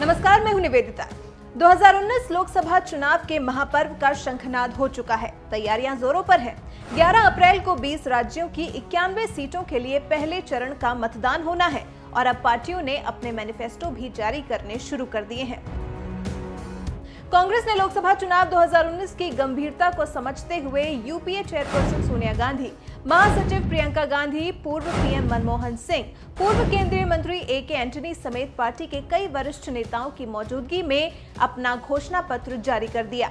नमस्कार, मैं हूं निवेदिता। 2019 लोकसभा चुनाव के महापर्व का शंखनाद हो चुका है। तैयारियां जोरों पर है। 11 अप्रैल को 20 राज्यों की 91 सीटों के लिए पहले चरण का मतदान होना है और अब पार्टियों ने अपने मैनिफेस्टो भी जारी करने शुरू कर दिए हैं। कांग्रेस ने लोकसभा चुनाव 2019 की गंभीरता को समझते हुए यूपीए चेयरपर्सन सोनिया गांधी, महासचिव प्रियंका गांधी, पूर्व पीएम मनमोहन सिंह, पूर्व केंद्रीय मंत्री ए.के. एंटनी समेत पार्टी के कई वरिष्ठ नेताओं की मौजूदगी में अपना घोषणा पत्र जारी कर दिया।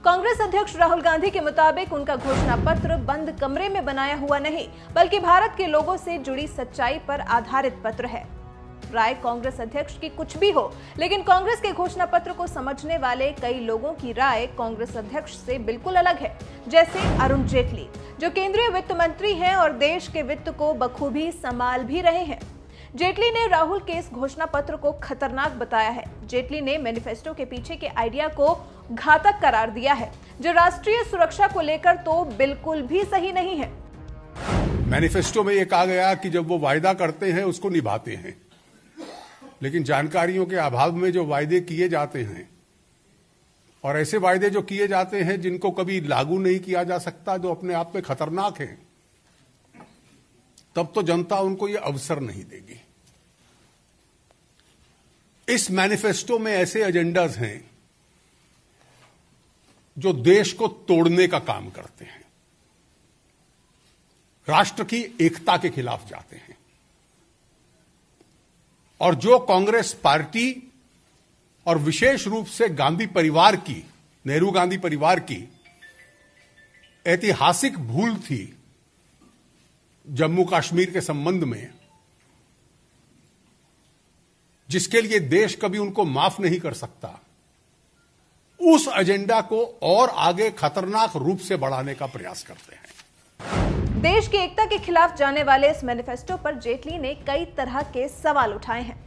कांग्रेस अध्यक्ष राहुल गांधी के मुताबिक उनका घोषणा पत्र बंद कमरे में बनाया हुआ नहीं, बल्कि भारत के लोगों से जुड़ी सच्चाई पर आधारित पत्र है। राय कांग्रेस अध्यक्ष की कुछ भी हो, लेकिन कांग्रेस के घोषणा पत्र को समझने वाले कई लोगों की राय कांग्रेस अध्यक्ष से बिल्कुल अलग है। जैसे अरुण जेटली, जो केंद्रीय वित्त मंत्री हैं और देश के वित्त को बखूबी संभाल भी रहे हैं। जेटली ने राहुल के इस घोषणा पत्र को खतरनाक बताया है। जेटली ने मैनिफेस्टो के पीछे के आइडिया को घातक करार दिया है, जो राष्ट्रीय सुरक्षा को लेकर तो बिल्कुल भी सही नहीं है। मैनिफेस्टो में यह कहा गया कि जब वो वायदा करते हैं उसको निभाते हैं, लेकिन जानकारियों के अभाव में जो वायदे किए जाते हैं और ऐसे वायदे जो किए जाते हैं जिनको कभी लागू नहीं किया जा सकता, जो अपने आप में खतरनाक है, तब तो जनता उनको ये अवसर नहीं देगी। इस मैनिफेस्टो में ऐसे एजेंडाज हैं जो देश को तोड़ने का काम करते हैं, राष्ट्र की एकता के खिलाफ जाते हैं और जो कांग्रेस पार्टी और विशेष रूप से गांधी परिवार की, नेहरू गांधी परिवार की ऐतिहासिक भूल थी जम्मू कश्मीर के संबंध में, जिसके लिए देश कभी उनको माफ नहीं कर सकता, उस एजेंडा को और आगे खतरनाक रूप से बढ़ाने का प्रयास करते हैं। देश की एकता के खिलाफ जाने वाले इस मैनिफेस्टो पर जेटली ने कई तरह के सवाल उठाए हैं।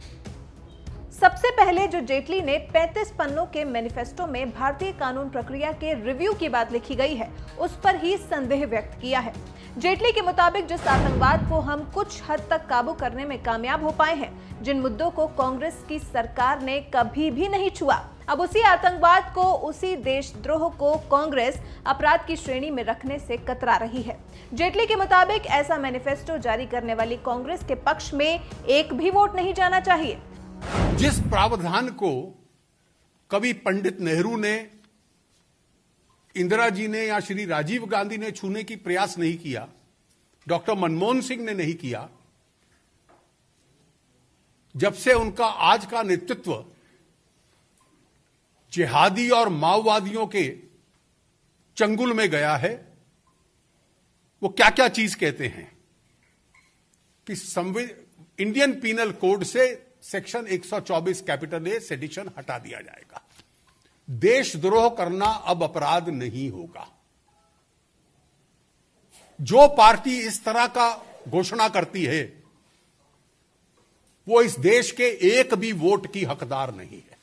सबसे पहले जो जेटली ने 35 पन्नों के मैनिफेस्टो में भारतीय कानून प्रक्रिया के रिव्यू की बात लिखी गई है, उस पर ही संदेह व्यक्त किया है। जेटली के मुताबिक जिस आतंकवाद को हम कुछ हद तक काबू करने में कामयाब हो पाए हैं, जिन मुद्दों को कांग्रेस की सरकार ने कभी भी नहीं छुआ, अब उसी आतंकवाद को, उसी देशद्रोह को कांग्रेस अपराध की श्रेणी में रखने से कतरा रही है। जेटली के मुताबिक ऐसा मैनिफेस्टो जारी करने वाली कांग्रेस के पक्ष में एक भी वोट नहीं जाना चाहिए। जिस प्रावधान को कभी पंडित नेहरू ने, इंदिरा जी ने या श्री राजीव गांधी ने छूने की प्रयास नहीं किया, डॉक्टर मनमोहन सिंह ने नहीं किया, जब से उनका आज का नेतृत्व जिहादी और माओवादियों के चंगुल में गया है, वो क्या क्या चीज कहते हैं कि इंडियन पीनल कोड से सेक्शन 124 कैपिटल ए सेडिशन हटा दिया जाएगा, देशद्रोह करना अब अपराध नहीं होगा। जो पार्टी इस तरह का घोषणा करती है वो इस देश के एक भी वोट की हकदार नहीं है।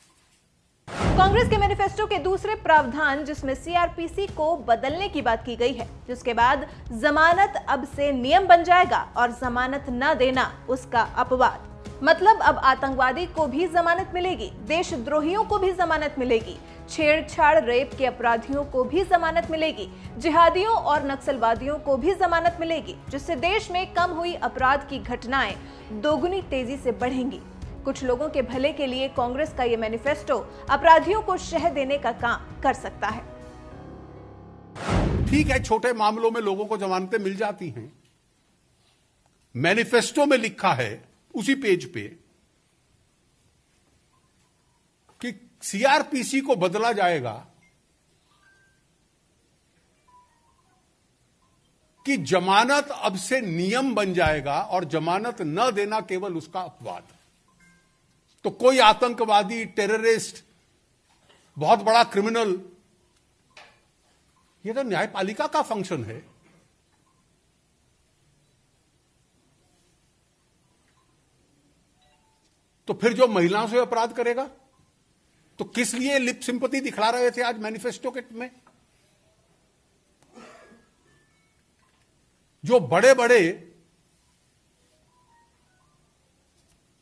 कांग्रेस के मैनिफेस्टो के दूसरे प्रावधान, जिसमें सीआरपीसी को बदलने की बात की गई है, जिसके बाद जमानत अब से नियम बन जाएगा और जमानत न देना उसका अपवाद। मतलब अब आतंकवादी को भी जमानत मिलेगी, देशद्रोहियों को भी जमानत मिलेगी, छेड़छाड़ रेप के अपराधियों को भी जमानत मिलेगी, जिहादियों और नक्सलवादियों को भी जमानत मिलेगी, जिससे देश में कम हुई अपराध की घटनाएं दोगुनी तेजी से बढ़ेंगी। कुछ लोगों के भले के लिए कांग्रेस का यह मैनिफेस्टो अपराधियों को शह देने का काम कर सकता है। ठीक है, छोटे मामलों में लोगों को जमानतें मिल जाती हैं। मैनिफेस्टो में लिखा है उसी पेज पे कि सीआरपीसी को बदला जाएगा कि जमानत अब से नियम बन जाएगा और जमानत न देना केवल उसका अपवाद। तो कोई आतंकवादी, टेररिस्ट, बहुत बड़ा क्रिमिनल, यह तो न्यायपालिका का फंक्शन है। तो फिर जो महिलाओं से अपराध करेगा, तो किस लिए लिप सिंपैथी दिखला रहे थे आज मैनिफेस्टो के में? जो बड़े बड़े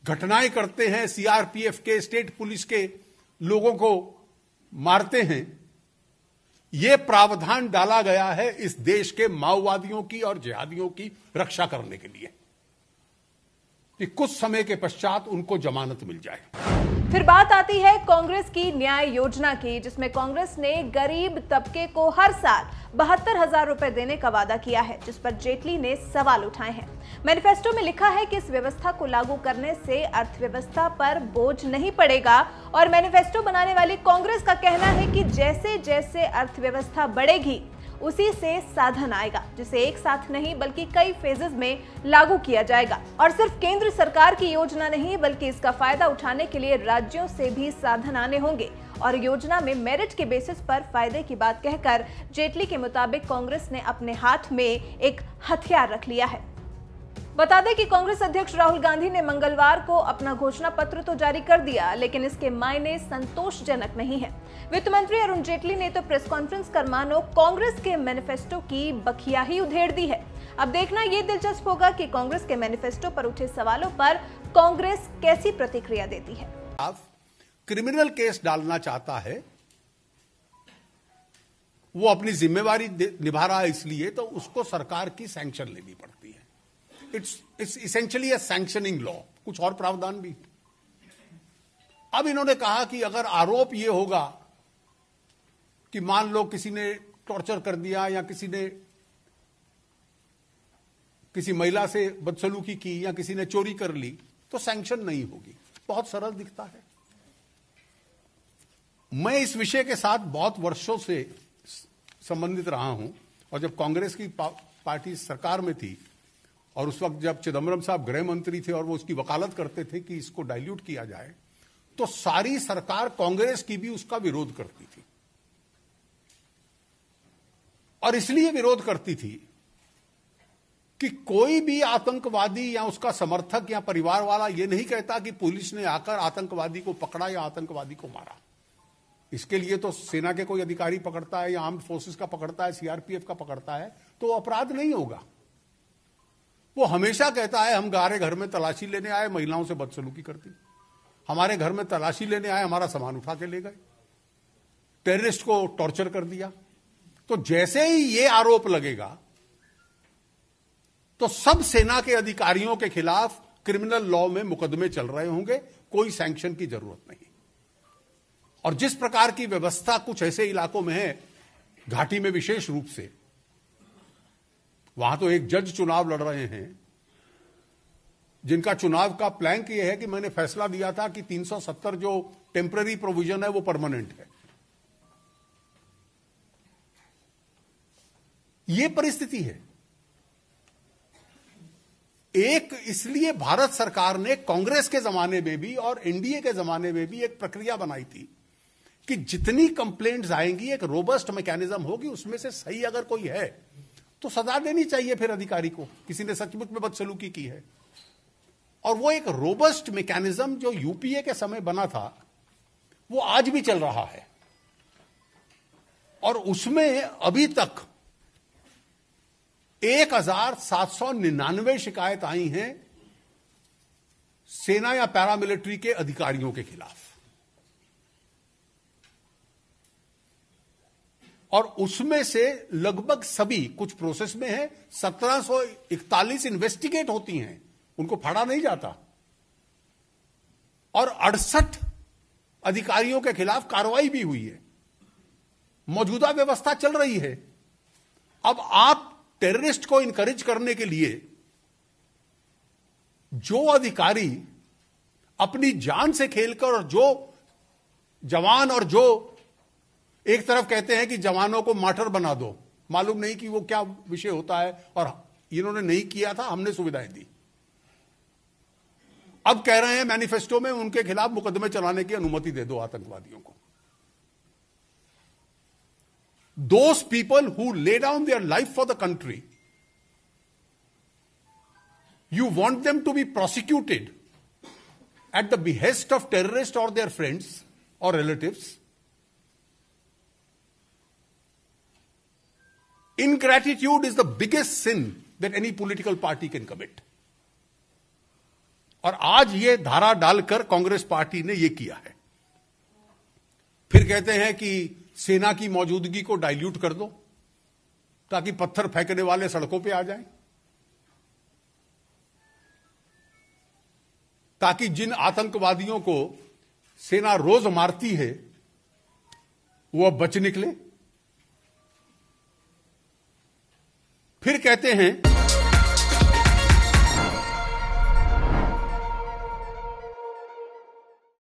घटनाएं करते हैं, सीआरपीएफ के, स्टेट पुलिस के लोगों को मारते हैं, यह प्रावधान डाला गया है इस देश के माओवादियों की और जिहादियों की रक्षा करने के लिए कि कुछ समय के पश्चात उनको जमानत मिल जाए। फिर बात आती है कांग्रेस की न्याय योजना की, जिसमें कांग्रेस ने गरीब तबके को हर साल 72,000 रुपए देने का वादा किया है, जिस पर जेटली ने सवाल उठाए हैं। मैनिफेस्टो में लिखा है कि इस व्यवस्था को लागू करने से अर्थव्यवस्था पर बोझ नहीं पड़ेगा और मैनिफेस्टो बनाने वाली कांग्रेस का कहना है कि जैसे जैसे अर्थव्यवस्था बढ़ेगी उसी से साधन आएगा, जिसे एक साथ नहीं बल्कि कई फेजेस में लागू किया जाएगा। और सिर्फ केंद्र सरकार की योजना नहीं बल्कि इसका फायदा उठाने के लिए राज्यों से भी साधन आने होंगे और योजना में मेरिट के बेसिस पर फायदे की बात कहकर जेटली के मुताबिक कांग्रेस ने अपने हाथ में एक हथियार रख लिया है। बता दें कि कांग्रेस अध्यक्ष राहुल गांधी ने मंगलवार को अपना घोषणा पत्र तो जारी कर दिया, लेकिन इसके मायने संतोषजनक नहीं है। वित्त मंत्री अरुण जेटली ने तो प्रेस कॉन्फ्रेंस कर मानो कांग्रेस के मैनिफेस्टो की बखिया ही उधेड़ दी है। अब देखना यह दिलचस्प होगा कि कांग्रेस के मैनिफेस्टो पर उठे सवालों पर कांग्रेस कैसी प्रतिक्रिया देती है। क्रिमिनल केस डालना चाहता है, वो अपनी जिम्मेवारी निभा रहा है, इसलिए तो उसको सरकार की सैंक्शन लेनी पड़ती है। It's essentially a sanctioning law, कुछ और प्रावधान भी। अब इन्होंने कहा कि अगर आरोप यह होगा कि मान लो किसी ने टॉर्चर कर दिया या किसी ने किसी महिला से बदसलूकी की या किसी ने चोरी कर ली, तो सैंक्शन नहीं होगी। बहुत सरल दिखता है। मैं इस विषय के साथ बहुत वर्षों से संबंधित रहा हूं और जब कांग्रेस की पार्टी सरकार में थी और उस वक्त जब चिदंबरम साहब गृह मंत्री थे और वो उसकी वकालत करते थे कि इसको डाइल्यूट किया जाए, तो सारी सरकार कांग्रेस की भी उसका विरोध करती थी। और इसलिए विरोध करती थी कि कोई भी आतंकवादी या उसका समर्थक या परिवार वाला यह नहीं कहता कि पुलिस ने आकर आतंकवादी को पकड़ा या आतंकवादी को मारा। इसके लिए तो सेना के कोई अधिकारी पकड़ता है या आर्म्ड फोर्सेस का पकड़ता है, सीआरपीएफ का पकड़ता है, तो अपराध नहीं होगा। वो हमेशा कहता है हम हमारे घर में तलाशी लेने आए, महिलाओं से बदसलूकी करती, हमारे घर में तलाशी लेने आए, हमारा सामान उठा के ले गए, टेररिस्ट को टॉर्चर कर दिया। तो जैसे ही ये आरोप लगेगा तो सब सेना के अधिकारियों के खिलाफ क्रिमिनल लॉ में मुकदमे चल रहे होंगे, कोई सैंक्शन की जरूरत नहीं। और जिस प्रकार की व्यवस्था कुछ ऐसे इलाकों में है, घाटी में विशेष रूप से, वहां तो एक जज चुनाव लड़ रहे हैं जिनका चुनाव का प्लैंक यह है कि मैंने फैसला दिया था कि 370 जो टेम्पररी प्रोविजन है वो परमानेंट है। ये परिस्थिति है। एक इसलिए भारत सरकार ने कांग्रेस के जमाने में भी और एनडीए के जमाने में भी एक प्रक्रिया बनाई थी कि जितनी कंप्लेंट्स आएंगी एक रोबस्ट मैकेनिज्म होगी, उसमें से सही अगर कोई है तो सजा देनी चाहिए फिर अधिकारी को, किसी ने सचमुच में बदसलूकी की है। और वो एक रोबस्ट मैकेनिज्म जो यूपीए के समय बना था वो आज भी चल रहा है और उसमें अभी तक 1799 शिकायत आई हैं सेना या पैरामिलिट्री के अधिकारियों के खिलाफ और उसमें से लगभग सभी, कुछ प्रोसेस में है, 1741 इन्वेस्टिगेट होती हैं, उनको फाड़ा नहीं जाता और 68 अधिकारियों के खिलाफ कार्रवाई भी हुई है। मौजूदा व्यवस्था चल रही है। अब आप टेररिस्ट को इनकरेज करने के लिए जो अधिकारी अपनी जान से खेलकर और जो जवान और जो एक तरफ कहते हैं कि जवानों को मार्टर बना दो, मालूम नहीं कि वो क्या विषय होता है और इन्होंने नहीं किया था, हमने सुविधाएं दी। अब कह रहे हैं मैनिफेस्टो में उनके खिलाफ मुकदमे चलाने की अनुमति दे दो आतंकवादियों को। Those people who lay down their life for the country, you want them to be prosecuted at the behest of terrorists or their friends or relatives. Ingratitude is the biggest sin that any political party can commit. और आज ये धारा डालकर Congress party ने ये किया है। फिर कहते हैं कि सेना की मौजूदगी को डाइल्यूट कर दो ताकि पत्थर फेंकने वाले सड़कों पे आ जाएं, ताकि जिन आतंकवादियों को सेना रोज मारती है वो अब बच निकले। फिर कहते हैं